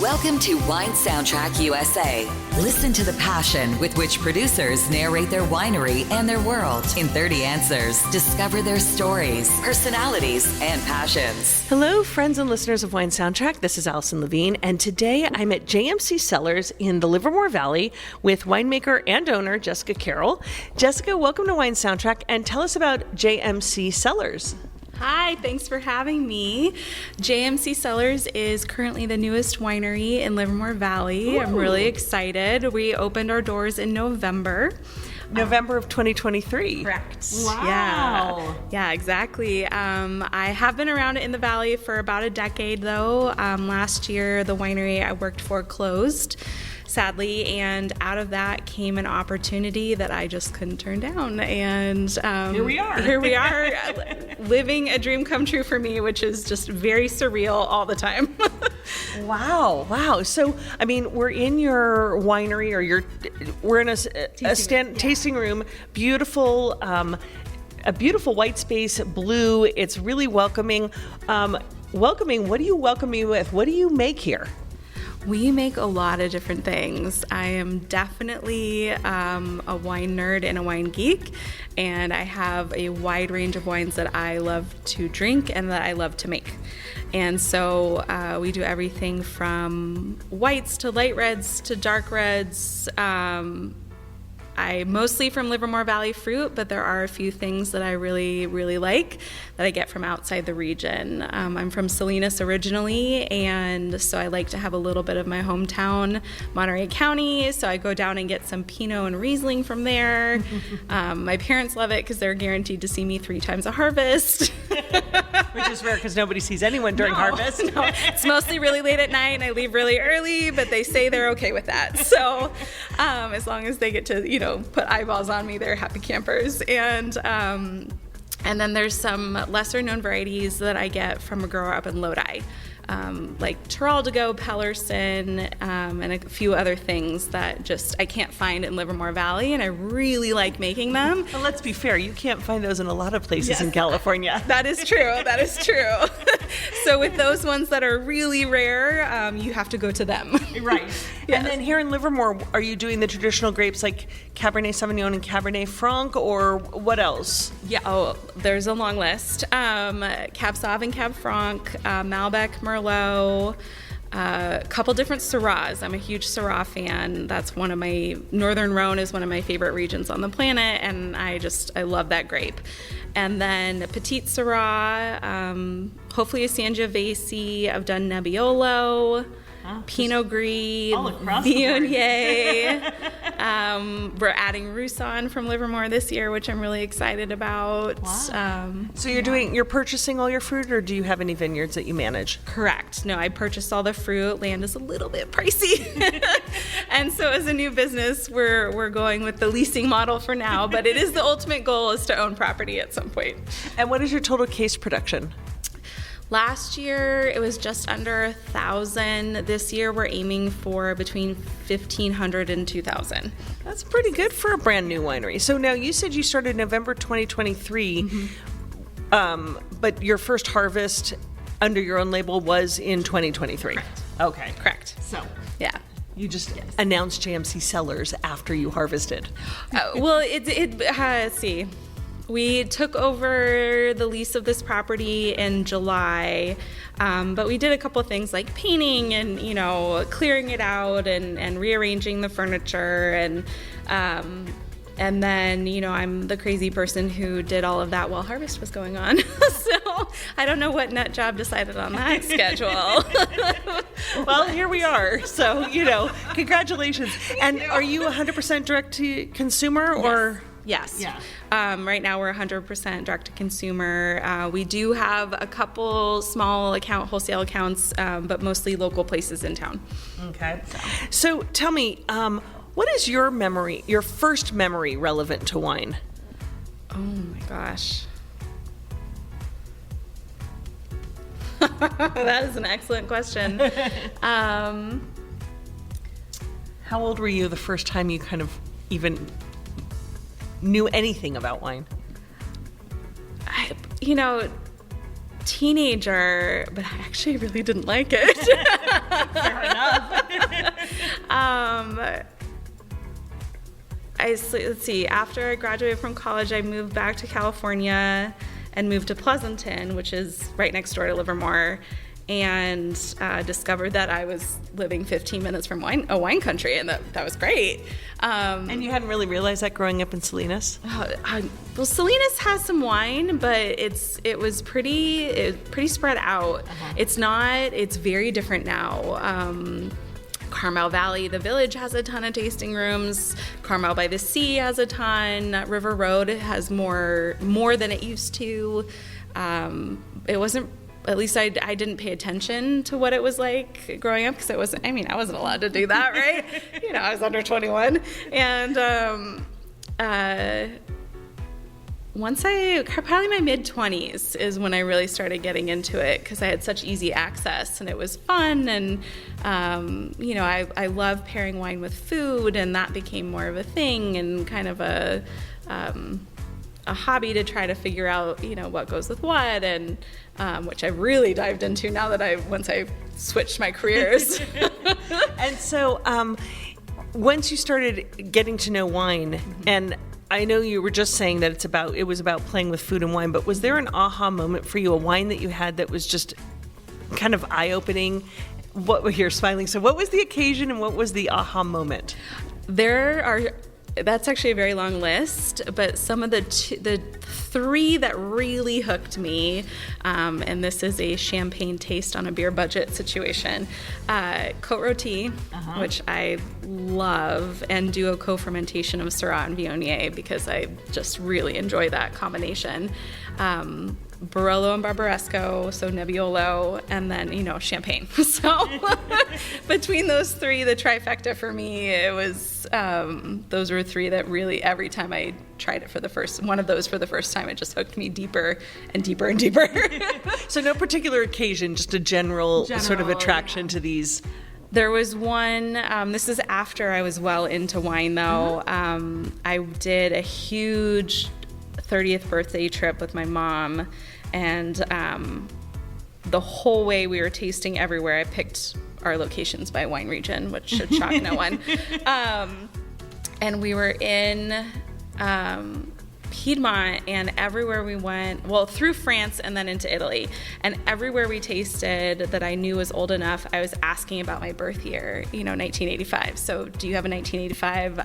Welcome to Wine Soundtrack USA. Listen to the passion with which producers narrate their winery and their world. In 30 answers, discover their stories, personalities, and passions. Hello, friends and listeners of Wine Soundtrack. This is Allison Levine, and today I'm at JMC Cellars in the Livermore Valley with winemaker and owner Jessica Carroll. Jessica, welcome to Wine Soundtrack, and tell us about JMC Cellars. Hi, thanks for having me. JMC Cellars is currently the newest winery in Livermore Valley. Ooh. I'm really excited. We opened our doors in November. November of 2023. Correct. Wow. Yeah, exactly. I have been around in the valley for about a decade, though. Last year, the winery I worked for closed, sadly, and out of that came an opportunity that I just couldn't turn down. And here we are. Here we are, living a dream come true for me, which is just very surreal all the time. Wow. So, I mean, we're in your winery, or we're in a tasting room. Beautiful, a beautiful white space, blue. It's really welcoming. What do you welcome me with? What do you make here? We make a lot of different things. I am definitely a wine nerd and a wine geek, and I have a wide range of wines that I love to drink and that I love to make. And so we do everything from whites to light reds to dark reds. I mostly from Livermore Valley fruit, but there are a few things that I really, really like that I get from outside the region. I'm from Salinas originally, and so I like to have a little bit of my hometown, Monterey County, so I go down and get some Pinot and Riesling from there. My parents love it because they're guaranteed to see me 3 times a harvest. Which is rare because nobody sees anyone during harvest. No. It's mostly really late at night, and I leave really early, but they say they're okay with that. So as long as they get to, put eyeballs on me, they're happy campers. And then there's some lesser known varieties that I get from a grower up in Lodi, like Teraldigo, Pellerson, and a few other things that just I can't find in Livermore Valley, and I really like making them. Well, let's be fair, you can't find those in a lot of places in California. That is true. So with those ones that are really rare, you have to go to them. Right. Yes. And then here in Livermore, are you doing the traditional grapes like Cabernet Sauvignon and Cabernet Franc, or what else? Yeah, there's a long list. Cab Sauv and Cab Franc, Malbec, Merlot, a couple different Syrahs. I'm a huge Syrah fan. That's one of my, Northern Rhone is one of my favorite regions on the planet, and I love that grape. And then Petite Syrah, hopefully a Sangiovese. I've done Nebbiolo, Pinot Gris, Viognier. We're adding Roussanne from Livermore this year, which I'm really excited about. Wow. So you're purchasing all your fruit, or do you have any vineyards that you manage? Correct. No, I purchased all the fruit. Land is a little bit pricey. And so as a new business, we're going with the leasing model for now, but it is the ultimate goal is to own property at some point. And what is your total case production? Last year, it was just under 1,000. This year, we're aiming for between 1,500 and 2,000. That's pretty good for a brand new winery. So now you said you started November 2023, but your first harvest under your own label was in 2023. Correct. Okay. Correct. So yeah. You just announced JMC Cellars after you harvested. Well, let's see. We took over the lease of this property in July, but we did a couple of things like painting and, clearing it out and rearranging the furniture. And then, I'm the crazy person who did all of that while harvest was going on. So I don't know what nut job decided on that schedule. Well, here we are. So, congratulations. And are you 100% direct to consumer or? Yes. Yeah. Right now we're 100% direct to consumer. We do have a couple small wholesale accounts, but mostly local places in town. Okay. So tell me, what is your first memory relevant to wine? Oh my gosh. That is an excellent question. How old were you the first time you kind of even knew anything about wine? Teenager, but I actually really didn't like it. Fair let's see, after I graduated from college, I moved back to California and moved to Pleasanton, which is right next door to Livermore, and discovered that I was living 15 minutes from a wine country, and that was great. And you hadn't really realized that growing up in Salinas? Well, Salinas has some wine, but it was pretty spread out. It's very different now. Carmel Valley, the village, has a ton of tasting rooms. Carmel by the Sea has a ton. River Road has more than it used to. It wasn't, at least I didn't pay attention to what it was like growing up, because I wasn't allowed to do that, right? I was under 21. And probably my mid-20s is when I really started getting into it, because I had such easy access and it was fun, and I love pairing wine with food, and that became more of a thing and kind of a hobby to try to figure out what goes with what, and which I really dived into now that once I switched my careers. And so once you started getting to know wine, and I know you were just saying that it was about playing with food and wine, but was there an aha moment for you, a wine that you had that was just kind of eye-opening? You're smiling. So what was the occasion and what was the aha moment? That's actually a very long list, but some of the three that really hooked me, and this is a champagne taste on a beer budget situation, Côte Rôtie, which I love, and do a co-fermentation of Syrah and Viognier because I just really enjoy that combination. Barolo and Barbaresco, so Nebbiolo, and then, Champagne. So between those three, the trifecta for me, it was, those were three that really, every time I tried it for the first time, it just hooked me deeper and deeper and deeper. So no particular occasion, just a general sort of attraction to these. There was one, this is after I was well into wine though. I did a huge 30th birthday trip with my mom, and the whole way we were tasting everywhere. I picked our locations by wine region, which should shock no one. And we were in Piedmont, and everywhere we went, through France and then into Italy, and everywhere we tasted that I knew was old enough, I was asking about my birth year, 1985. So do you have a 1985?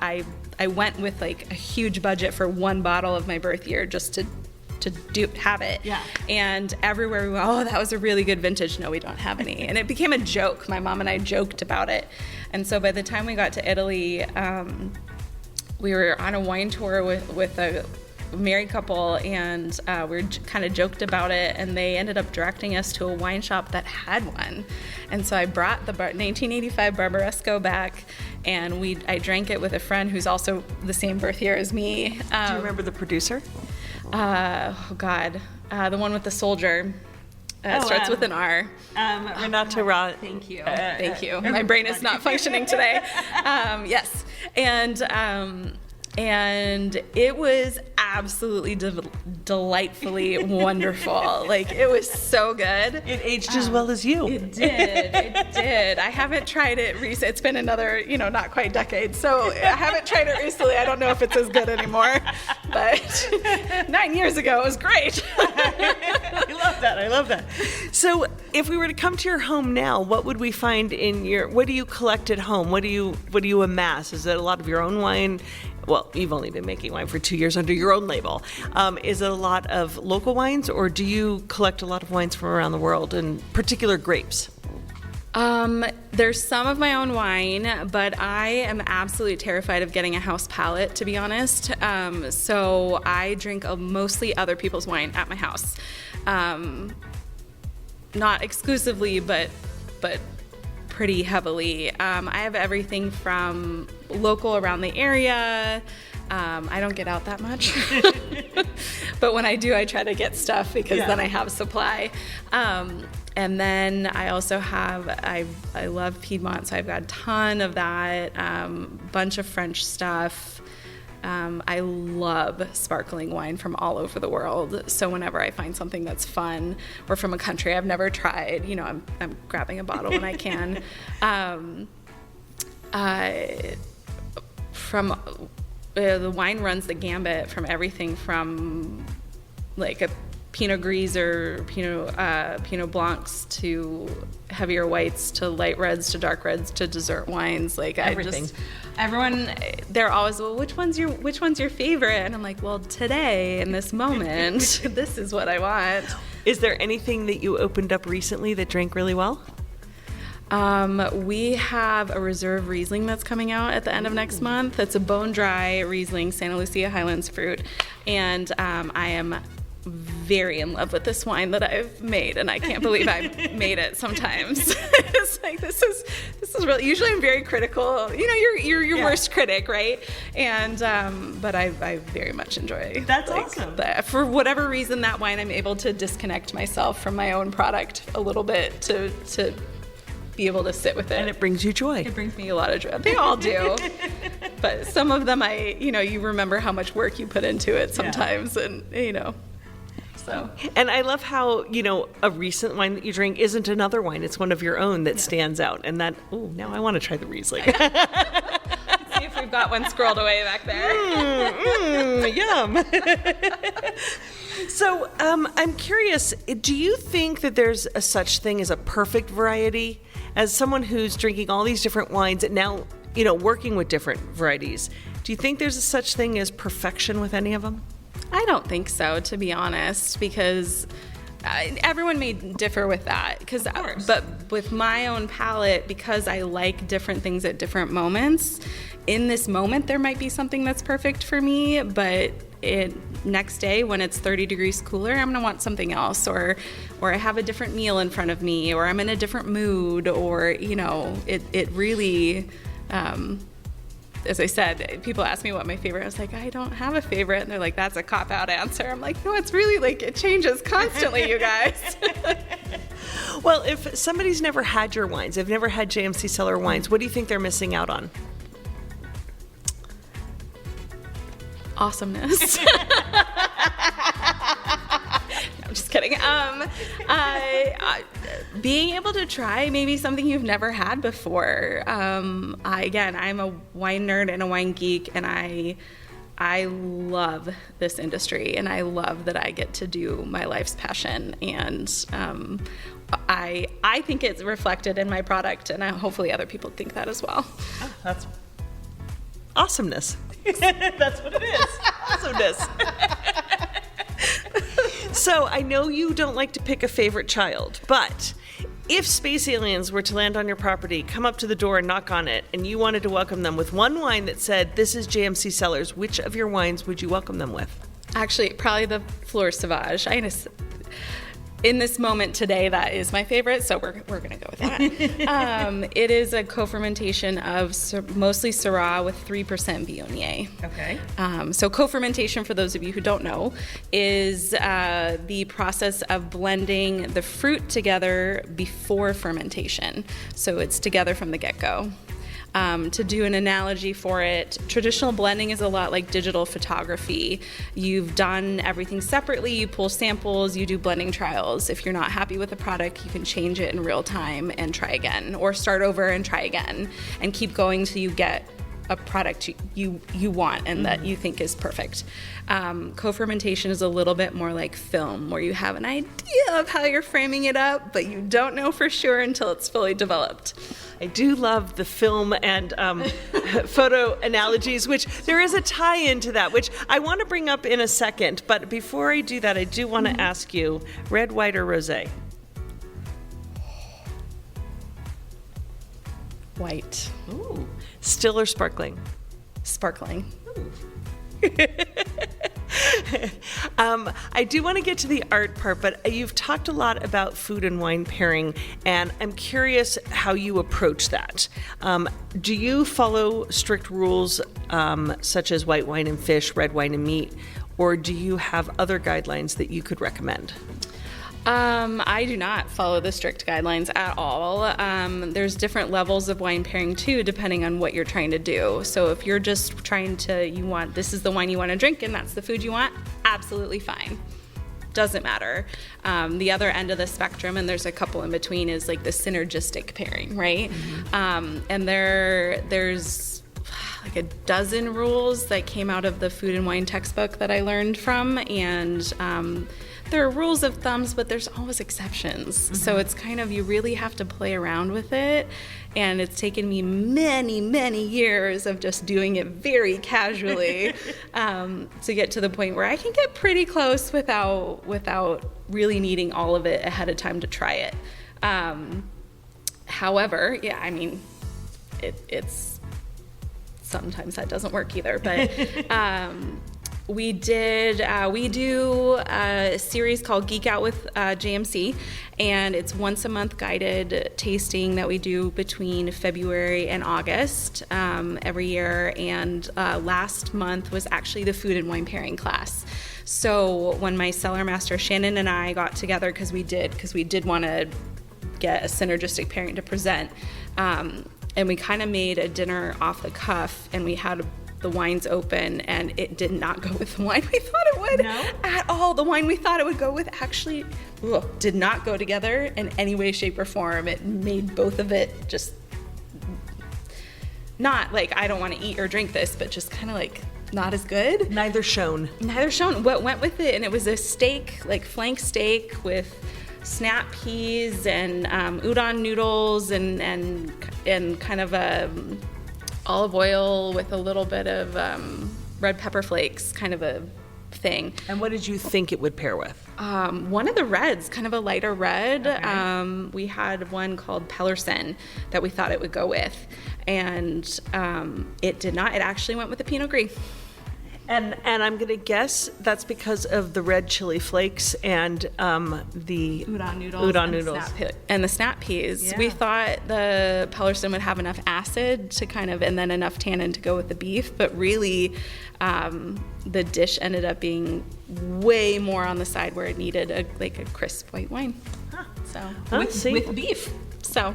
I went with like a huge budget for one bottle of my birth year just to have it. Yeah. And everywhere we went, that was a really good vintage. No, we don't have any. And it became a joke. My mom and I joked about it. And so by the time we got to Italy, we were on a wine tour with a married couple, and we kind of joked about it, and they ended up directing us to a wine shop that had one. And so I brought the 1985 Barbaresco back, and I drank it with a friend who's also the same birth year as me. Do you remember the producer? The one with the soldier. Starts with an R. Renato Ra. Thank you. Thank you. My brain is not functioning today. Yes. And it was absolutely delightfully wonderful. Like, it was so good. It aged as well as you. It did. I haven't tried it recently. It's been another, not quite decade. So I haven't tried it recently. I don't know if it's as good anymore. But 9 years ago, it was great. I love that. So if we were to come to your home now, what would we find what do you collect at home? What do you amass? Is it a lot of your own wine? Well, you've only been making wine for 2 years under your own label. Is it a lot of local wines, or do you collect a lot of wines from around the world, and particular grapes? There's some of my own wine, but I am absolutely terrified of getting a house palate, to be honest. So I drink mostly other people's wine at my house. Not exclusively, but pretty heavily. I have everything from local around the area. I don't get out that much, but when I do, I try to get stuff because then I have supply. And then I also have, I love Piedmont, so I've got a ton of that, bunch of French stuff. I love sparkling wine from all over the world. So whenever I find something that's fun or from a country I've never tried, I'm grabbing a bottle when I can. From the wine runs the gambit from everything from like a Pinot Gris or Pinot Blancs to heavier whites to light reds to dark reds to dessert wines. Like everything. Everyone, they're always, well, which one's your favorite? And I'm like, well, today in this moment, this is what I want. Is there anything that you opened up recently that drank really well? We have a reserve Riesling that's coming out at the end of next month. It's a bone dry Riesling, Santa Lucia Highlands fruit, and I am very in love with this wine that I've made, and I can't believe I made it sometimes. It's like this is really, usually I'm very critical. You know, you're your worst critic, right? And but I very much enjoy. That's awesome. For whatever reason, that wine, I'm able to disconnect myself from my own product a little bit to be able to sit with it. And it brings you joy. It brings me a lot of joy. They all do. But some of them, you remember how much work you put into it sometimes, and so. And I love how, a recent wine that you drink isn't another wine. It's one of your own that stands out. And that, now I want to try the Riesling. See if we've got one squirreled away back there. Yum. So I'm curious, do you think that there's a such thing as a perfect variety? As someone who's drinking all these different wines and now, working with different varieties, do you think there's a such thing as perfection with any of them? I don't think so, to be honest, because everyone may differ with that. But with my own palate, because I like different things at different moments, in this moment there might be something that's perfect for me, but next day when it's 30 degrees cooler, I'm gonna want something else, or I have a different meal in front of me, or I'm in a different mood, or it really. As I said, people ask me what my favorite. I was like, I don't have a favorite, and they're like, that's a cop-out answer. I'm like, no, it's really like it changes constantly, you guys. Well, if somebody's never had your wines, they've never had JMC Cellar wines, what do you think they're missing out on? Awesomeness. I'm just kidding. Being able to try maybe something you've never had before. I'm a wine nerd and a wine geek, and I love this industry, and I love that I get to do my life's passion, and I think it's reflected in my product, and hopefully other people think that as well. Oh, that's awesomeness. That's what it is. Awesomeness. So I know you don't like to pick a favorite child, but if space aliens were to land on your property, come up to the door and knock on it, and you wanted to welcome them with one wine that said, this is JMC Cellars, which of your wines would you welcome them with? Actually, probably the Fleur Sauvage. In this moment today, that is my favorite, so we're going to go with that. It is a co-fermentation of mostly Syrah with 3% Viognier. Okay. So co-fermentation, for those of you who don't know, is the process of blending the fruit together before fermentation. So it's together from the get-go. To do an analogy for it, traditional blending is a lot like digital photography. You've done everything separately, you pull samples, you do blending trials. If you're not happy with the product, you can change it in real time and try again, or start over and try again, and keep going till you get a product you want and that you think is perfect. Co-fermentation is a little bit more like film, where you have an idea of how you're framing it up, but you don't know for sure until it's fully developed. I do love the film and photo analogies, which there is a tie-in to that, which I want to bring up in a second. But before I do that, I do want to ask you, red, white, or rosé? White. Ooh. Still or sparkling? Sparkling. I do want to get to the art part, but you've talked a lot about food and wine pairing, and I'm curious how you approach that. Do you follow strict rules such as white wine and fish, red wine and meat, or do you have other guidelines that you could recommend? I do not follow the strict guidelines at all. There's different levels of wine pairing too, depending on what you're trying to do. So if you're just trying to, this is the wine you want to drink and that's the food you want, absolutely fine. Doesn't matter. The other end of the spectrum, and there's a couple in between, is like the synergistic pairing, right? Mm-hmm. And there's like a dozen rules that came out of the food and wine textbook that I learned from, and there are rules of thumbs, but there's always exceptions. So it's kind of, you really have to play around with it, and it's taken me many years of just doing it very casually to get to the point where I can get pretty close without really needing all of it ahead of time to try it. However, yeah, I mean, it's sometimes that doesn't work either, but we do a series called Geek Out with JMC, and it's once a month guided tasting that we do between February and August every year, and last month was actually the food and wine pairing class. So when my cellar master Shannon and I got together, because we did want to get a synergistic pairing to present, and we kind of made a dinner off the cuff, and we had the wines open, and it did not go with the wine we thought it would at all. The wine we thought it would go with actually did not go together in any way, shape, or form. It made both of it just not like, I don't want to eat or drink this, but just kind of like not as good. Neither shown. What went with it, and it was a steak, like flank steak with snap peas and udon noodles and kind of a olive oil with a little bit of red pepper flakes, kind of a thing. And what did you think it would pair with? One of the reds, kind of a lighter red. Okay. We had one called Pellerson that we thought it would go with, and it did not. It actually went with the Pinot Gris. And I'm going to guess that's because of the red chili flakes and the udon noodles. And the snap peas. Yeah. We thought the Pellerson would have enough acid to kind of, and then enough tannin to go with the beef, but really the dish ended up being way more on the side where it needed a crisp white wine. With beef. So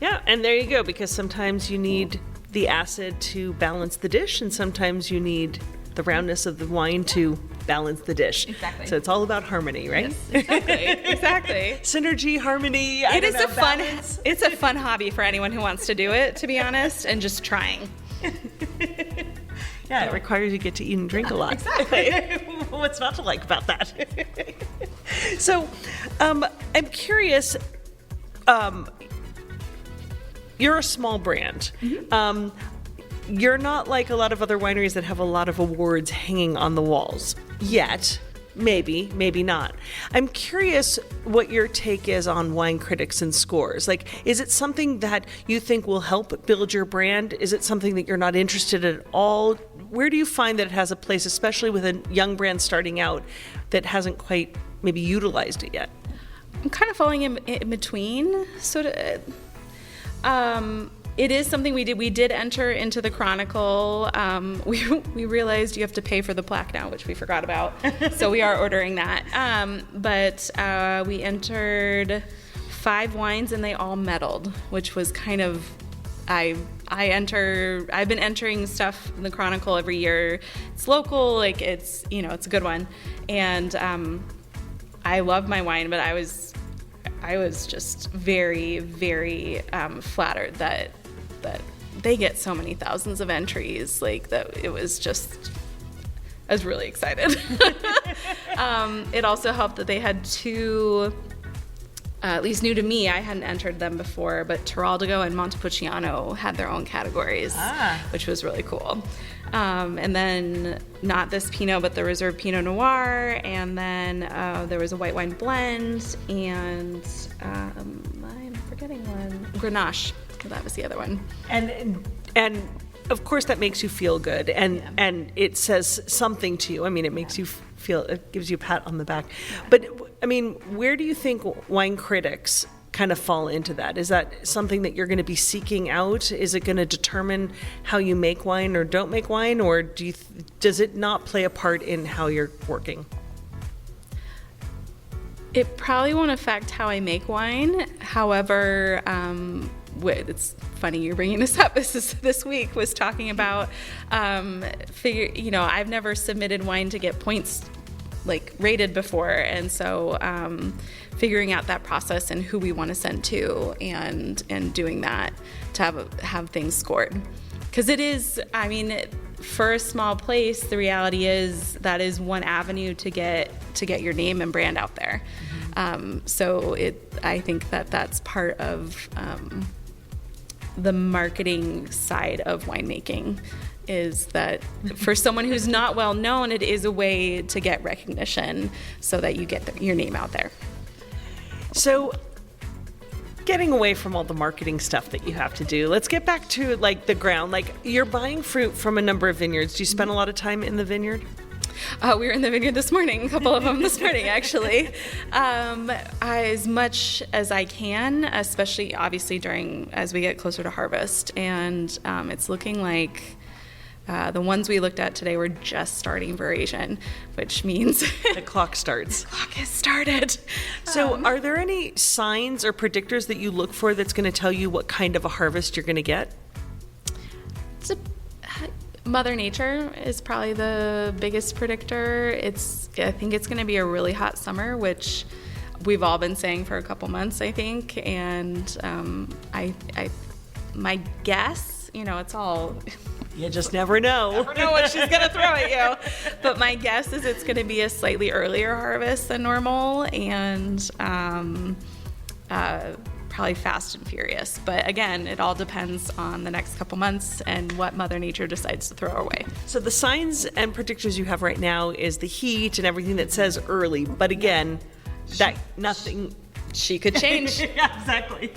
yeah, and there you go, because sometimes you need the acid to balance the dish, and sometimes you need the roundness of the wine to balance the dish. Exactly. So it's all about harmony, right? Yes, exactly. Synergy, harmony. It's a fun hobby for anyone who wants to do it, to be honest, and just trying. Yeah, it requires you get to eat and drink a lot. Exactly. What's not to like about that? So, I'm curious. You're a small brand. Mm-hmm. You're not like a lot of other wineries that have a lot of awards hanging on the walls yet. Maybe not. I'm curious what your take is on wine critics and scores. Like, is it something that you think will help build your brand? Is it something that you're not interested in at all? Where do you find that it has a place, especially with a young brand starting out that hasn't quite maybe utilized it yet? I'm kind of falling in between, sort of. It is something we did. We did enter into the Chronicle. We realized you have to pay for the plaque now, which we forgot about. So we are ordering that. But we entered 5 wines, and they all medaled, which was kind of, I've been entering stuff in the Chronicle every year. It's local, like it's a good one. And I love my wine, but I was just very, very flattered that they get so many thousands of entries. Like that, I was really excited. It also helped that they had 2, at least new to me, I hadn't entered them before, but Teraldigo and Montepulciano had their own categories, which was really cool. And then not this Pinot, but the Reserve Pinot Noir, and then there was a white wine blend, and I'm forgetting one, Grenache. That was the other one. And of course that makes you feel good, and it says something to you. I mean, it makes you feel, it gives you a pat on the back. But I mean, where do you think wine critics kind of fall into that? Is that something that you're going to be seeking out? Is it going to determine how you make wine or don't make wine, or does it not play a part in how you're working? It probably won't affect how I make wine. However, it's funny you're bringing this up. This week was talking about I've never submitted wine to get points like rated before, and so figuring out that process and who we want to send to, and doing that to have things scored. Because it is, I mean, for a small place, the reality is that is one avenue to get your name and brand out there. So I think that's part of the marketing side of winemaking, is that for someone who's not well known, it is a way to get recognition so that you get your name out there. So getting away from all the marketing stuff that you have to do, let's get back to like the ground. Like, you're buying fruit from a number of vineyards. Do you spend a lot of time in the vineyard? We were in the vineyard this morning, a couple of them this morning, actually. As much as I can, especially obviously as we get closer to harvest. And it's looking like the ones we looked at today were just starting variation, which means the clock starts. The clock has started. So are there any signs or predictors that you look for that's going to tell you what kind of a harvest you're going to get? Mother Nature is probably the biggest predictor. I think it's going to be a really hot summer, which we've all been saying for a couple months, I think. And my guess, it's all... You just never know. Never know what she's going to throw at you. But my guess is it's going to be a slightly earlier harvest than normal, and probably fast and furious. But again, it all depends on the next couple months and what Mother Nature decides to throw our way. So the signs and predictors you have right now is the heat and everything that says early. But again, nothing... She could change. Yeah, exactly.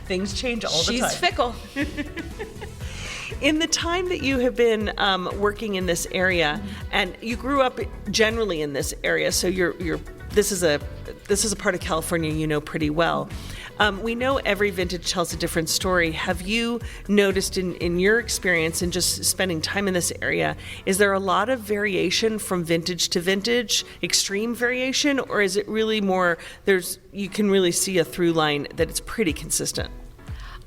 Things change all the time. She's fickle. In the time that you have been working in this area, and you grew up generally in this area, so this is a part of California you know pretty well. We know every vintage tells a different story. Have you noticed in your experience and just spending time in this area, is there a lot of variation from vintage to vintage, extreme variation, or is it really more you can really see a through line that it's pretty consistent?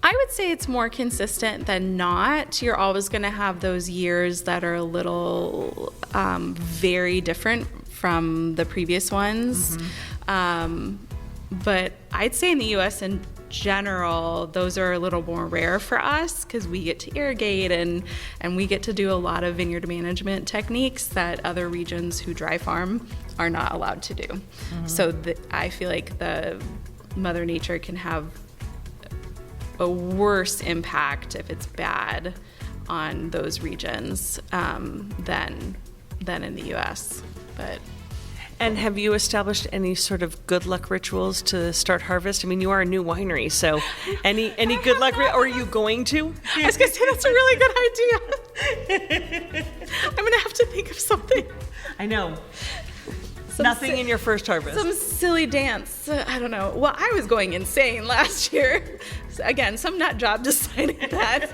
I would say it's more consistent than not. You're always going to have those years that are a little very different from the previous ones. But I'd say in the U.S. in general, those are a little more rare for us because we get to irrigate and we get to do a lot of vineyard management techniques that other regions who dry farm are not allowed to do. So I feel like the Mother Nature can have a worse impact if it's bad on those regions than in the U.S. And have you established any sort of good luck rituals to start harvest? I mean, you are a new winery, so any good luck, or are you going to? I was going to say, that's a really good idea. I'm going to have to think of something. I know. Nothing in your first harvest. Some silly dance. I don't know. Well, I was going insane last year. So again, some nut job decided that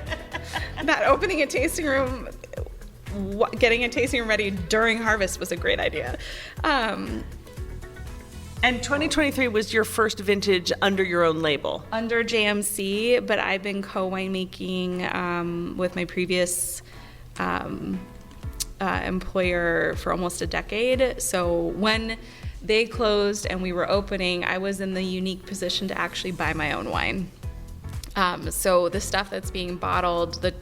opening a tasting room, getting a tasting room ready during harvest was a great idea. And 2023 was your first vintage under your own label? Under JMC, but I've been co-winemaking with my previous employer for almost a decade. So when they closed and we were opening, I was in the unique position to actually buy my own wine. So the stuff that's being bottled,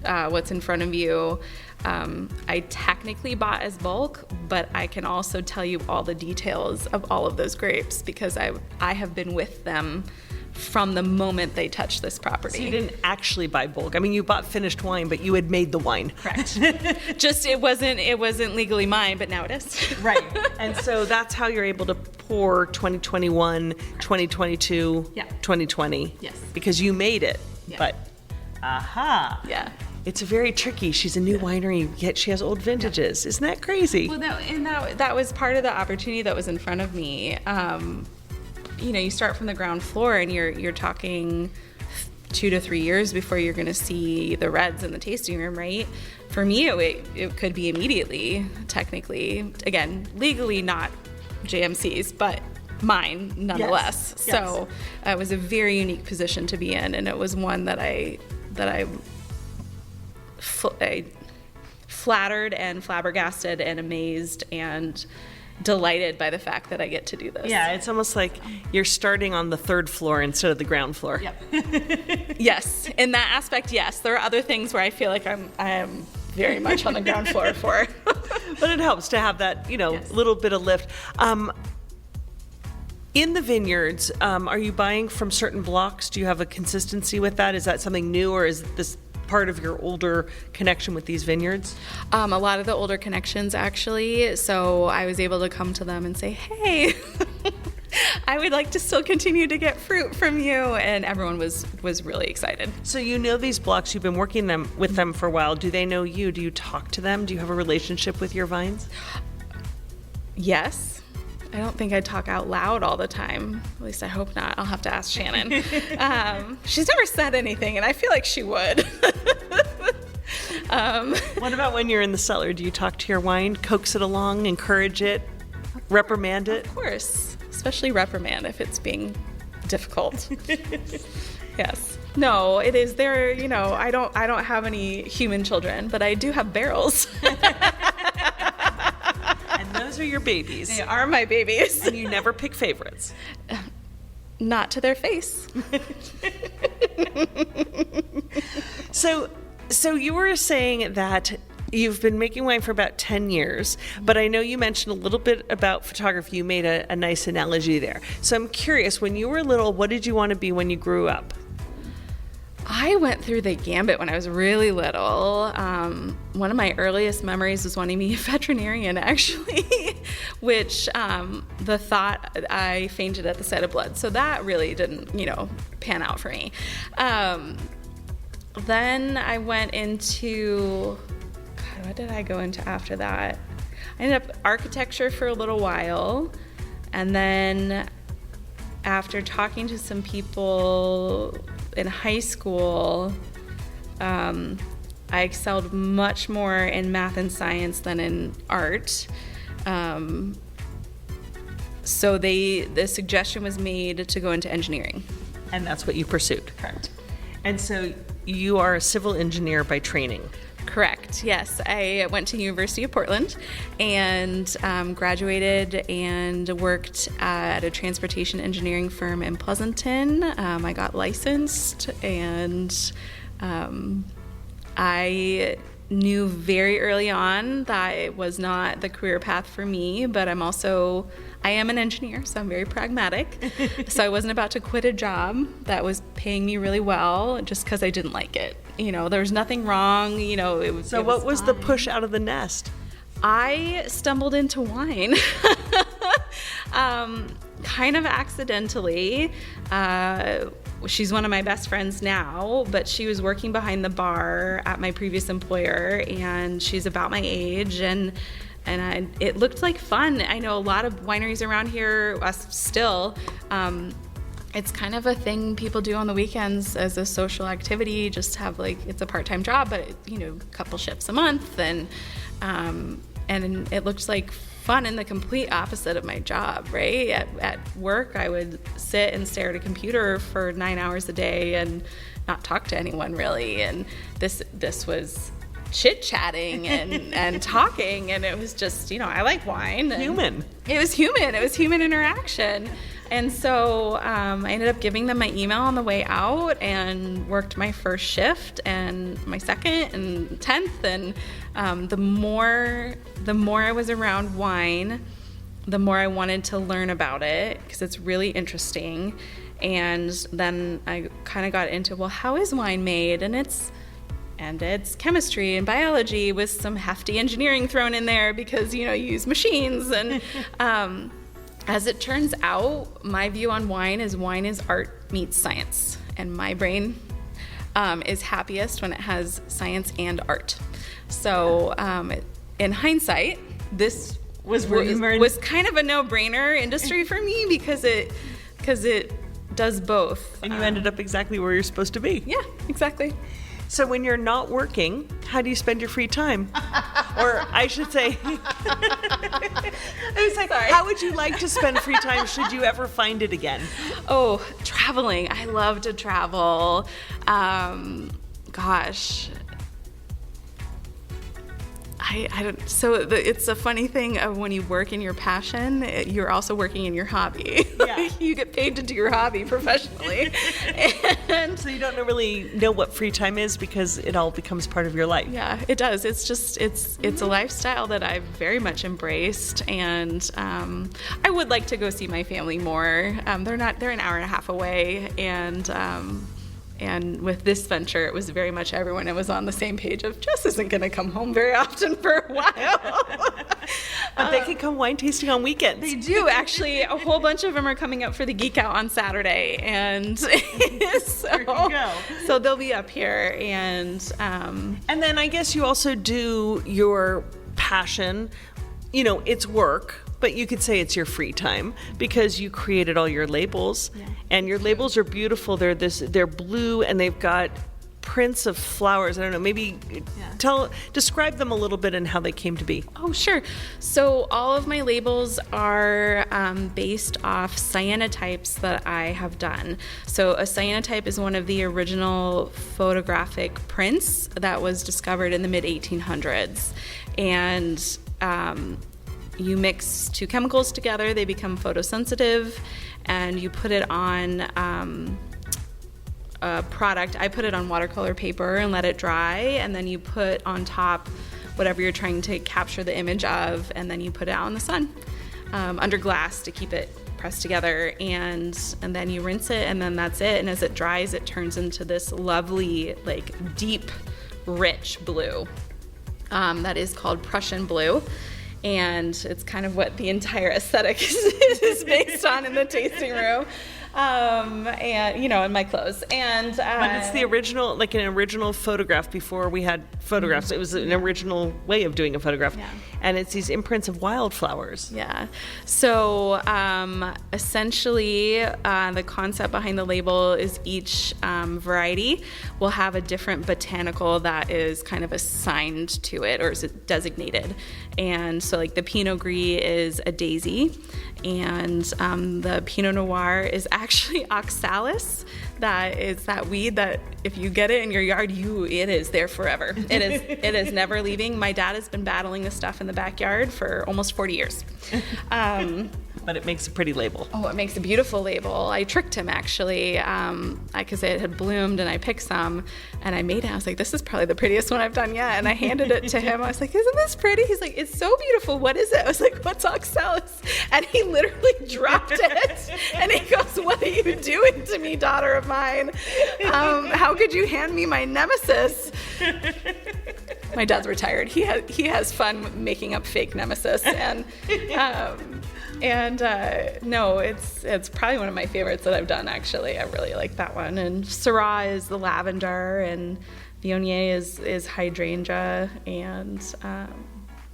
what's in front of you, I technically bought as bulk, but I can also tell you all the details of all of those grapes because I have been with them from the moment they touched this property. So you didn't actually buy bulk. I mean, you bought finished wine, but you had made the wine. Correct. Just it wasn't legally mine, but now it is. Right. And so that's how you're able to pour 2021, 2022, 2020. Yes. Because you made it. Yeah. But yeah. It's very tricky. She's a new winery, yet she has old vintages. Isn't that crazy? Well, that was part of the opportunity that was in front of me. You start from the ground floor and you're talking 2 to 3 years before you're going to see the reds in the tasting room, right? For me, it could be immediately, technically. Again, legally not JMC's, but mine nonetheless. Yes. So it was a very unique position to be in, and it was one that I flattered and flabbergasted and amazed and delighted by the fact that I get to do this. Yeah, it's almost like you're starting on the third floor instead of the ground floor. Yep. Yes, in that aspect, yes. There are other things where I feel like I am very much on the ground floor for. But it helps to have that, Yes. little bit of lift. In the vineyards, are you buying from certain blocks? Do you have a consistency with that? Is that something new, or is this part of your older connection with these vineyards? A lot of the older connections, actually. So I was able to come to them and say, hey, I would like to still continue to get fruit from you. And everyone was really excited. So you know these blocks, you've been working with them for a while. Do they know you? Do you talk to them? Do you have a relationship with your vines? Yes. I don't think I talk out loud all the time. At least I hope not. I'll have to ask Shannon. She's never said anything, and I feel like she would. What about when you're in the cellar? Do you talk to your wine, coax it along, encourage it, reprimand it? Of course, especially reprimand if it's being difficult. Yes. No, it is there. I don't have any human children, but I do have barrels. And those are your babies. They are my babies. And you never pick favorites. Not to their face. So you were saying that you've been making wine for about 10 years, but I know you mentioned a little bit about photography. You made a nice analogy there. So I'm curious, when you were little, what did you want to be when you grew up? I went through the gambit when I was really little. One of my earliest memories was wanting to be a veterinarian, actually, which the thought I fainted at the sight of blood. So that really didn't, pan out for me. Then I went into, what did I go into after that? I ended up architecture for a little while, and then after talking to some people in high school, I excelled much more in math and science than in art. So the suggestion was made to go into engineering. And that's what you pursued. Correct. And so you are a civil engineer by training. Correct, yes. I went to University of Portland and graduated and worked at a transportation engineering firm in Pleasanton. I got licensed, and I knew very early on that it was not the career path for me, but I am an engineer, so I'm very pragmatic. So I wasn't about to quit a job that was paying me really well just because I didn't like it. There was nothing wrong. So what was the push out of the nest? I stumbled into wine, kind of accidentally. She's one of my best friends now, but she was working behind the bar at my previous employer, and she's about my age, and it looked like fun. I know a lot of wineries around here, still. It's kind of a thing people do on the weekends as a social activity, just have it's a part-time job, but a couple shifts a month, and it looked like fun and the complete opposite of my job, right? At work, I would sit and stare at a computer for 9 hours a day and not talk to anyone really, and this was chit-chatting and talking, and it was just, I like wine. Human. It was human interaction. And so I ended up giving them my email on the way out and worked my first shift and my second and 10th. And the more I was around wine, the more I wanted to learn about it because it's really interesting. And then I kind of got into, well, how is wine made? And it's chemistry and biology with some hefty engineering thrown in there because, you use machines. And as it turns out, my view on wine is art meets science. And my brain is happiest when it has science and art. So in hindsight, this was kind of a no-brainer industry for me because it does both. And you ended up exactly where you're supposed to be. Yeah, exactly. So when you're not working, how do you spend your free time? Or I should say, how would you like to spend free time should you ever find it again? Oh, traveling. I love to travel. I don't. So it's a funny thing of when you work in your passion, you're also working in your hobby. Yeah. You get paid to do your hobby professionally, and So you don't really know what free time is because it all becomes part of your life. yeah, it does. It's a lifestyle that I've very much embraced, and I would like to go see my family more. They're an hour and a half away, and with this venture, it was very much everyone was on the same page of Jess isn't going to come home very often for a while. But they can come wine tasting on weekends. They do, actually. A whole bunch of them are coming up for the Geek Out on Saturday, and so, There you go. so they'll be up here. And then I guess you also do your passion. You know, it's work, but you could say it's your free time because you created all your labels, and your labels are beautiful. They're blue, and they've got prints of flowers. I don't know, maybe describe them a little bit and how they came to be. Oh, sure. So all of my labels are based off cyanotypes that I have done. So a cyanotype is one of the original photographic prints that was discovered in the mid-1800s. And you mix two chemicals together, they become photosensitive, and you put it on a product. I put it on watercolor paper and let it dry, and then you put on top whatever you're trying to capture the image of, and then you put it out in the sun under glass to keep it pressed together, and then you rinse it, and then that's it. And as it dries, it turns into this lovely, like, deep, rich blue that is called Prussian blue. And it's kind of what the entire aesthetic is based on in the tasting room, and in my clothes. And but it's the original, like an original photograph before we had photographs. It was an original way of doing a photograph, and it's these imprints of wildflowers. Yeah. So essentially, the concept behind the label is each variety will have a different botanical that is kind of assigned to it or is designated. And so, like, the Pinot Gris is a daisy, and the Pinot Noir is actually oxalis. That is that weed that if you get it in your yard, it is there forever. It is never leaving. My dad has been battling this stuff in the backyard for almost 40 years. But it makes a pretty label. Oh, it makes a beautiful label. I tricked him, actually, because it had bloomed, and I picked some, and I made it. I was like, this is probably the prettiest one I've done yet. And I handed it to him. I was like, isn't this pretty? He's like, it's so beautiful. What is it? I was like, what's oxalis? And he literally dropped it. And he goes, what are you doing to me, daughter of mine? How could you hand me my nemesis? My dad's retired. He has fun making up fake nemesis, no, it's probably one of my favorites that I've done, actually. I really like that one. And Syrah is the lavender, and Viognier is hydrangea, and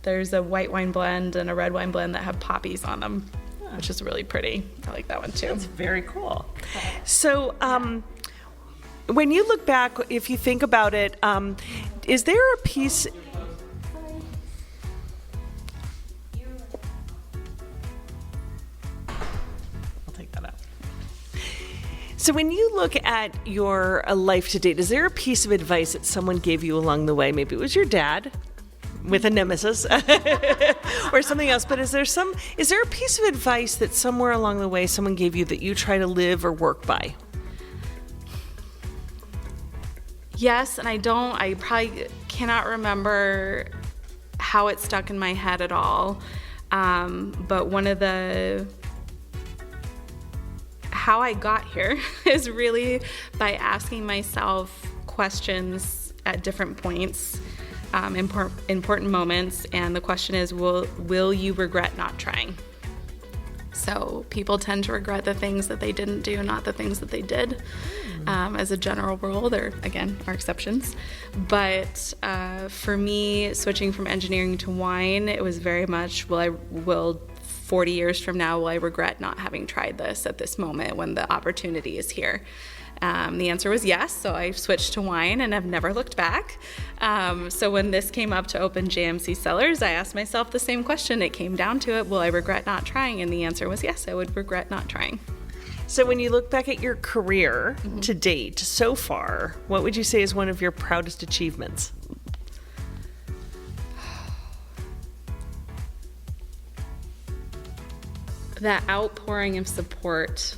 there's a white wine blend and a red wine blend that have poppies on them, which is really pretty. I like that one too. That's very cool. So, when you look back, if you think about it, is there a piece... So when you look at your life to date, is there a piece of advice that someone gave you along the way? Maybe it was your dad with a nemesis or something else, but is there a piece of advice that somewhere along the way someone gave you that you try to live or work by? Yes, and I probably cannot remember how it stuck in my head at all, but one of how I got here is really by asking myself questions at different points, important moments, and the question is, will you regret not trying? So people tend to regret the things that they didn't do, not the things that they did. As a general rule, there, again, are exceptions. But for me, switching from engineering to wine, it was very much, 40 years from now, will I regret not having tried this at this moment when the opportunity is here? The answer was yes, so I switched to wine and have never looked back. So when this came up to open JMC Cellars, I asked myself the same question. It came down to it, will I regret not trying? And the answer was yes, I would regret not trying. So when you look back at your career to date, so far, what would you say is one of your proudest achievements? the outpouring of support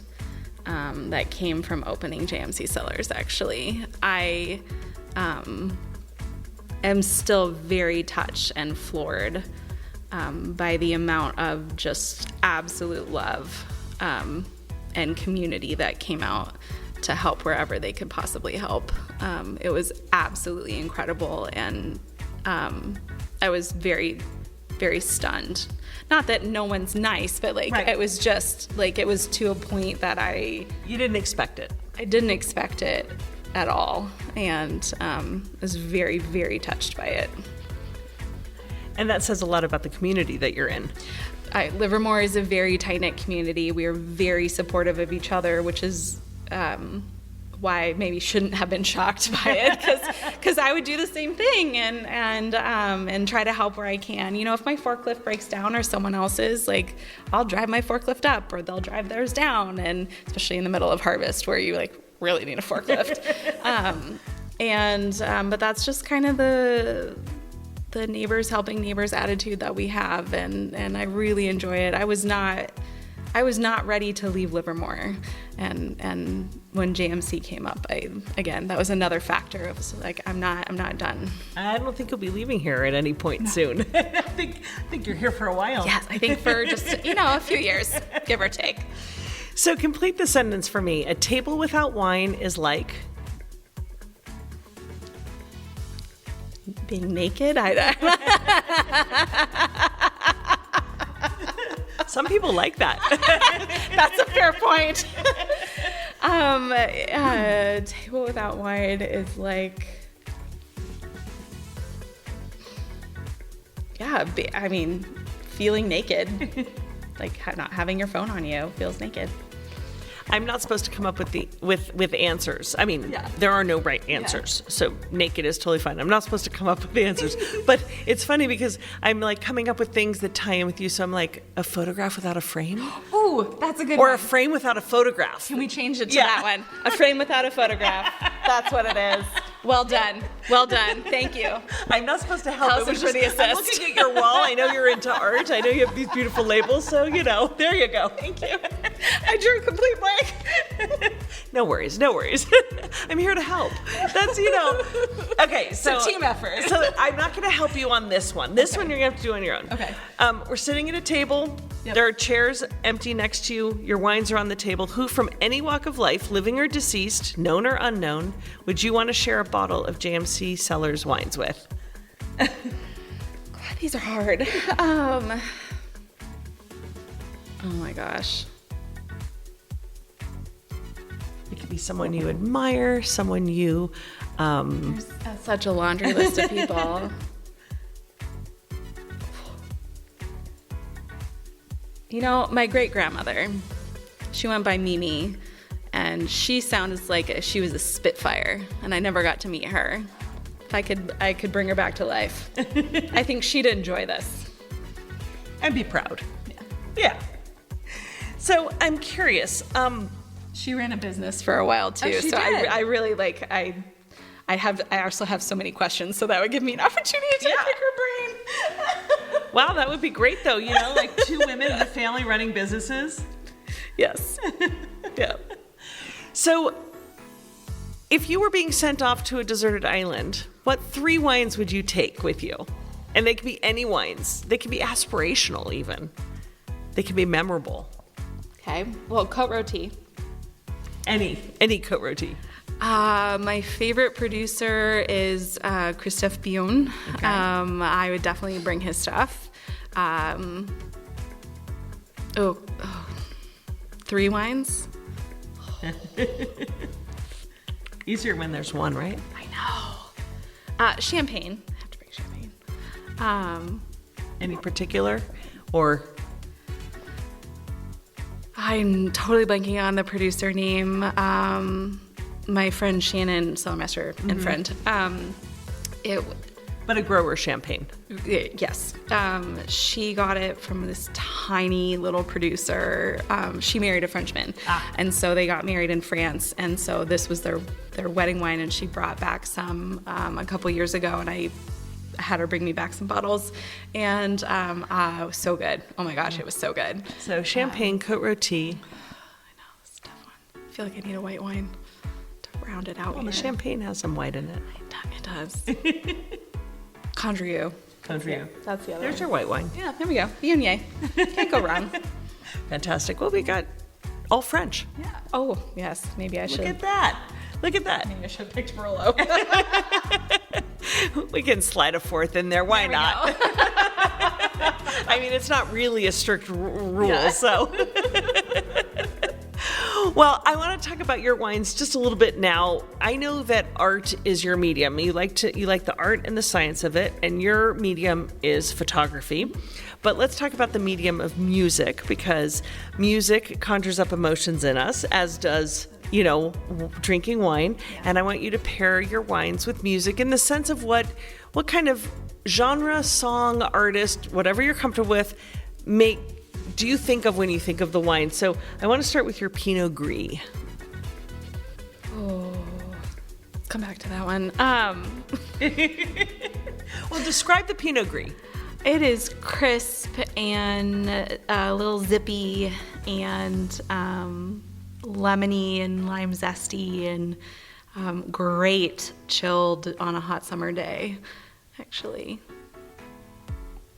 that came from opening JMC Cellars, actually. I am still very touched and floored by the amount of just absolute love and community that came out to help wherever they could possibly help. It was absolutely incredible, and I was very, very stunned. Not that no one's nice, but Right. It was just it was to a point that You didn't expect it. I didn't expect it at all, and was very, very touched by it. And that says a lot about the community that you're in. Livermore is a very tight-knit community. We are very supportive of each other, which is why I maybe shouldn't have been shocked by it, because I would do the same thing and try to help where I can. If my forklift breaks down or someone else's, I'll drive my forklift up, or they'll drive theirs down, and especially in the middle of harvest where you really need a forklift. But that's just kind of the neighbors helping neighbors attitude that we have, and I really enjoy it. I was not ready to leave Livermore, and when JMC came up, that was another factor. It was I'm not done. I don't think you'll be leaving here at any point soon. I think you're here for a while. Yes, I think for just a few years, give or take. So complete the sentence for me. A table without wine is like being naked. Some people like that. That's a fair point. Table without wine is like, feeling naked. Not having your phone on you feels naked. I'm not supposed to come up with answers. There are no right answers. Yeah. So naked is totally fine. I'm not supposed to come up with the answers. But it's funny because I'm coming up with things that tie in with you. So I'm a photograph without a frame. Ooh, that's a good one. Or a frame without a photograph. Can we change it to that one? A frame without a photograph. That's what it is. Well done. Well done. Thank you. I'm not supposed to help. $1,000 for the assist. I'm looking at your wall. I know you're into art. I know you have these beautiful labels. So, there you go. Thank you. I drew a complete blank. No worries. I'm here to help. That's, Okay, so. It's a team effort. So I'm not going to help you on this one. This one you're going to have to do on your own. Okay. We're sitting at a table. Yep. There are chairs empty next to you. Your wines are on the table. Who from any walk of life, living or deceased, known or unknown, would you want to share a bottle of JMC Cellars wines with? God, these are hard. Oh my gosh. It could be someone you admire, someone you... There's such a laundry list of people. My great-grandmother, she went by Mimi, and she sounded like she was a Spitfire, and I never got to meet her. If I could bring her back to life. I think she'd enjoy this. And be proud. Yeah. So I'm curious. She ran a business for a while too, she so did. I really I also have so many questions, so that would give me an opportunity to pick her brain. Wow, that would be great though. Two women in a family running businesses. Yes. Yeah. So, if you were being sent off to a deserted island, what 3 wines would you take with you? And they could be any wines. They could be aspirational even. They can be memorable. Okay. Well, coat roti. Any coat roti. My favorite producer is Christophe Bion. Okay. I would definitely bring his stuff. 3 wines. Easier when there's one, right? I know. Champagne. I have to bring champagne. Any particular? Or? I'm totally blanking on the producer name. My friend Shannon Sellermaster and friend. But a grower champagne. Yes. She got it from this tiny little producer. She married a Frenchman. And so they got married in France. And so this was their wedding wine, and she brought back some a couple years ago, and had her bring me back some bottles, and it was so good. Oh my gosh, it was so good. So champagne, Côte Rôtie. I know, it's a tough one. I feel like I need a white wine to round it out. Well, the champagne has some white in it. It does. Condrieu. Condrieu. That's the other There's one. your white wine. Yeah, there we go. Viognier. Can't go wrong. Fantastic. Well, we got all French. Yeah. Oh, yes. Maybe I should. Look at that. Look at that. Maybe I should have picked Merlot. We can slide a fourth in there. Why not? I mean, it's not really a strict rule, so. Well, I want to talk about your wines just a little bit now. I know that art is your medium. You like the art and the science of it, and your medium is photography. But let's talk about the medium of music, because music conjures up emotions in us, as does, drinking wine. Yeah. And I want you to pair your wines with music in the sense of what kind of genre, song, artist, whatever you're comfortable with, do you think of when you think of the wine? So I want to start with your Pinot Gris. Oh, come back to that one. Well, describe the Pinot Gris. It is crisp and a little zippy and lemony and lime zesty and great chilled on a hot summer day, actually.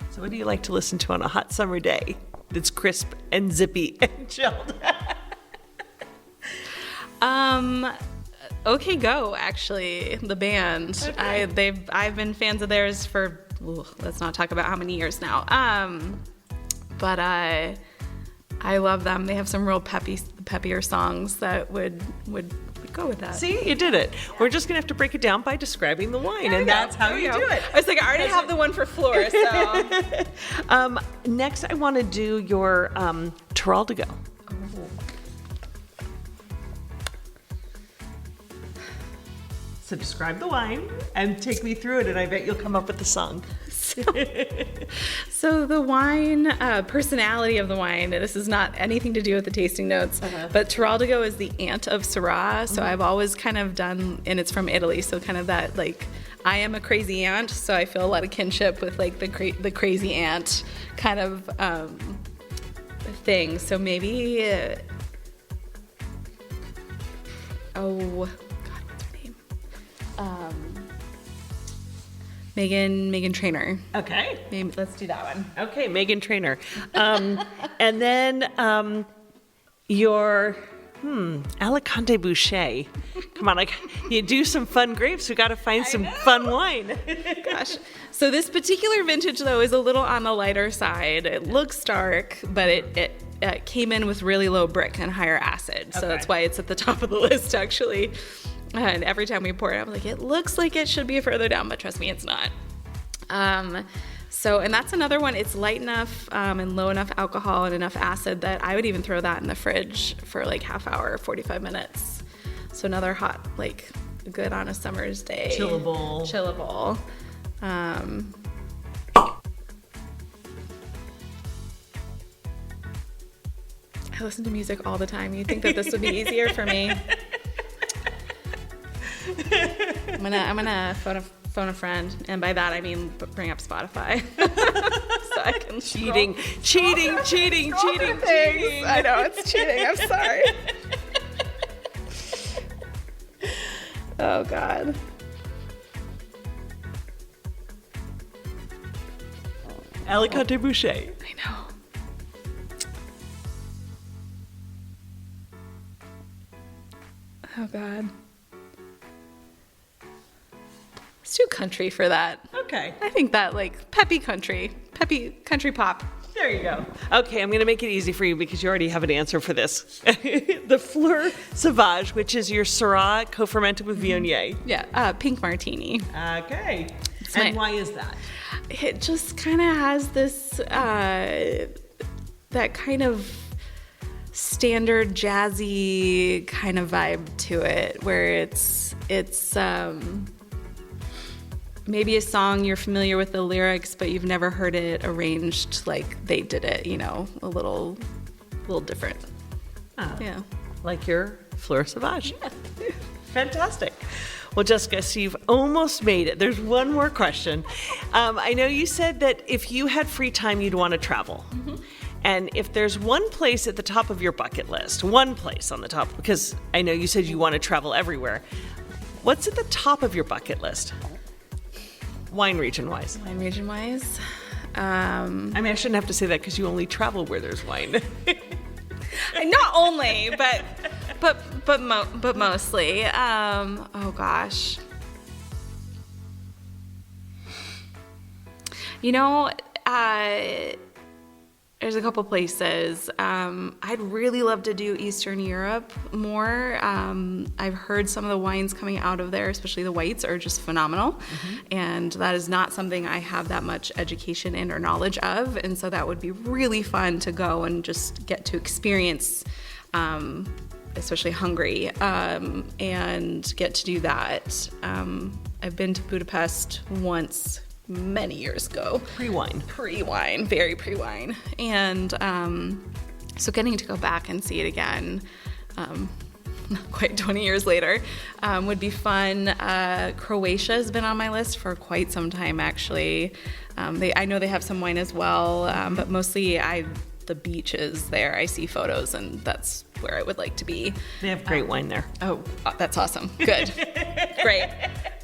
So what do you like to listen to on a hot summer day that's crisp and zippy and chilled? OK Go, actually, the band. Okay. I've been fans of theirs for let's not talk about how many years now. But I love them. They have some real peppier songs that would go with that. See, you did it. Yeah. We're just gonna have to break it down by describing the wine, and that's how you do it. I was like, I already have the one for Fleur, so. Next, I want to do your Terral de Go. So describe the wine and take me through it, and I bet you'll come up with the song. So the wine, personality of the wine, this is not anything to do with the tasting notes, but Terral de Go is the aunt of Syrah. So I've always kind of done, and it's from Italy, so kind of that, like, I am a crazy aunt, so I feel a lot of kinship with, like, the crazy aunt kind of thing. So maybe, Megan Trainor. Okay. Maybe let's do that one. Okay, Megan Trainor. And then your Alicante Boucher. Come on, you do some fun grapes. We got to find some fun wine. Gosh. So this particular vintage, though, is a little on the lighter side. It looks dark, but it came in with really low brick and higher acid. So that's why it's at the top of the list, actually. And every time we pour it, I'm like, it looks like it should be further down, but trust me, it's not. And that's another one. It's light enough and low enough alcohol and enough acid that I would even throw that in the fridge for like half hour, 45 minutes. So another hot, like, good on a summer's day. Chillable. I listen to music all the time. You'd think that this would be easier for me. I'm gonna phone a friend, and by that I mean bring up Spotify. So I can cheating. I know it's cheating. I'm sorry. Oh God. Alicante Boucher. I know. Oh God. It's too country for that. Okay. I think that, like, peppy country pop. There you go. Okay, I'm going to make it easy for you because you already have an answer for this. The Fleur Sauvage, which is your Syrah co-fermented with Viognier. Yeah, pink martini. Okay. And why is that? It just kind of has this, that kind of standard jazzy kind of vibe to it, where it's maybe a song you're familiar with the lyrics, but you've never heard it arranged like they did it, a little different. Yeah. Like your Fleur Sauvage. Yeah. Fantastic. Well, Jessica, so you've almost made it. There's one more question. I know you said that if you had free time, you'd want to travel. Mm-hmm. And if there's one place at the top of your bucket list, one place on the top, because I know you said you want to travel everywhere, what's at the top of your bucket list? Wine region-wise. Wine region-wise? I mean, I shouldn't have to say that because you only travel where there's wine. Not only, but mostly. Oh gosh. You know, there's a couple places. I'd really love to do Eastern Europe more. I've heard some of the wines coming out of there, especially the whites, are just phenomenal. Mm-hmm. And that is not something I have that much education in or knowledge of. And so that would be really fun to go and just get to experience, especially Hungary, and get to do that. I've been to Budapest once, many years ago. Pre-wine, very pre-wine. And so getting to go back and see it again, not quite 20 years later, would be fun. Croatia has been on my list for quite some time, actually. I know they have some wine as well, but mostly the beaches there. I see photos, and that's where I would like to be. They have great wine there. Oh, that's awesome. Good. Great.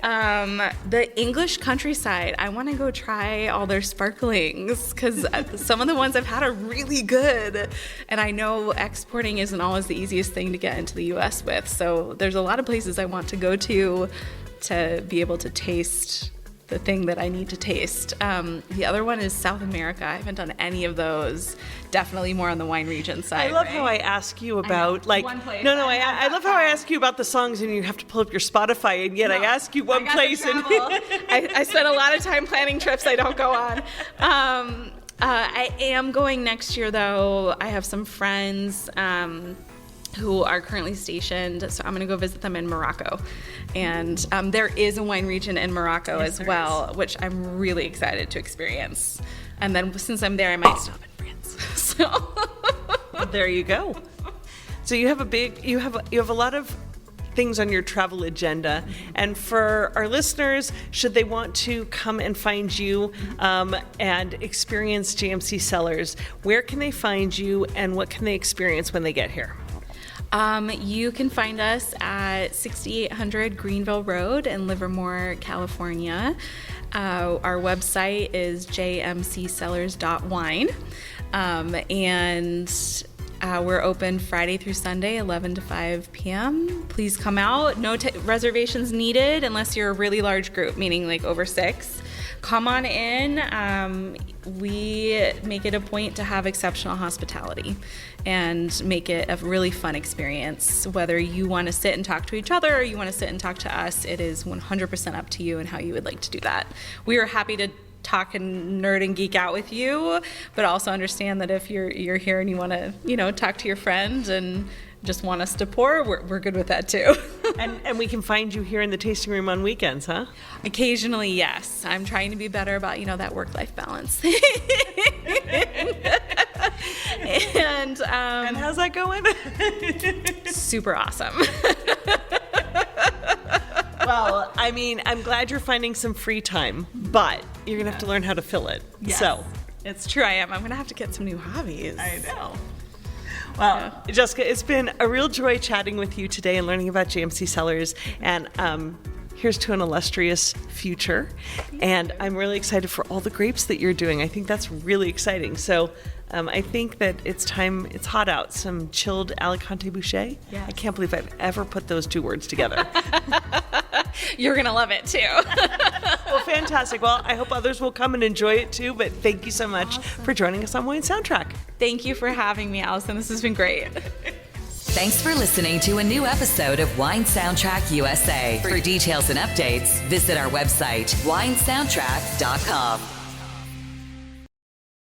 The English countryside, I want to go try all their sparklings because some of the ones I've had are really good. And I know exporting isn't always the easiest thing to get into the U.S. with. So there's a lot of places I want to go to be able to taste the thing that I need to taste. The other one is South America. I haven't done any of those. Definitely more on the wine region side. I love how I ask you about I love how I ask you about the songs and you have to pull up your Spotify, and yet I ask you one place and I spend a lot of time planning trips I don't go on. I am going next year though. I have some friends who are currently stationed, so I'm going to go visit them in Morocco. And there is a wine region in Morocco as well, which I'm really excited to experience. And then since I'm there, I might stop in France. So there you go. So you have a lot of things on your travel agenda. And for our listeners, should they want to come and find you and experience JMC Cellars, where can they find you and what can they experience when they get here? You can find us at 6800 Greenville Road in Livermore, California. Our website is jmccellars.wine. And we're open Friday through Sunday, 11 to 5 p.m. Please come out. No reservations needed unless you're a really large group, meaning like over 6. Come on in. We make it a point to have exceptional hospitality and make it a really fun experience. Whether you want to sit and talk to each other or you want to sit and talk to us, it is 100% up to you and how you would like to do that. We are happy to talk and nerd and geek out with you, but also understand that if you're here and you want to, talk to your friend and just want us to pour, we're good with that too. And we can find you here in the tasting room on weekends, huh? Occasionally, yes. I'm trying to be better about, that work-life balance. And how's that going? Super awesome. Well, I mean, I'm glad you're finding some free time, but you're going to have to learn how to fill it. Yes. So it's true, I am. I'm going to have to get some new hobbies. I know. Well, Jessica, it's been a real joy chatting with you today and learning about JMC Cellars. And here's to an illustrious future. And I'm really excited for all the grapes that you're doing. I think that's really exciting. So I think that it's hot out. Some chilled Alicante Boucher. Yes. I can't believe I've ever put those two words together. You're going to love it too. Well, fantastic. Well, I hope others will come and enjoy it too. But thank you so much for joining us on Wine Soundtrack. Thank you for having me, Allison. This has been great. Thanks for listening to a new episode of Wine Soundtrack USA. For details and updates, visit our website, winesoundtrack.com.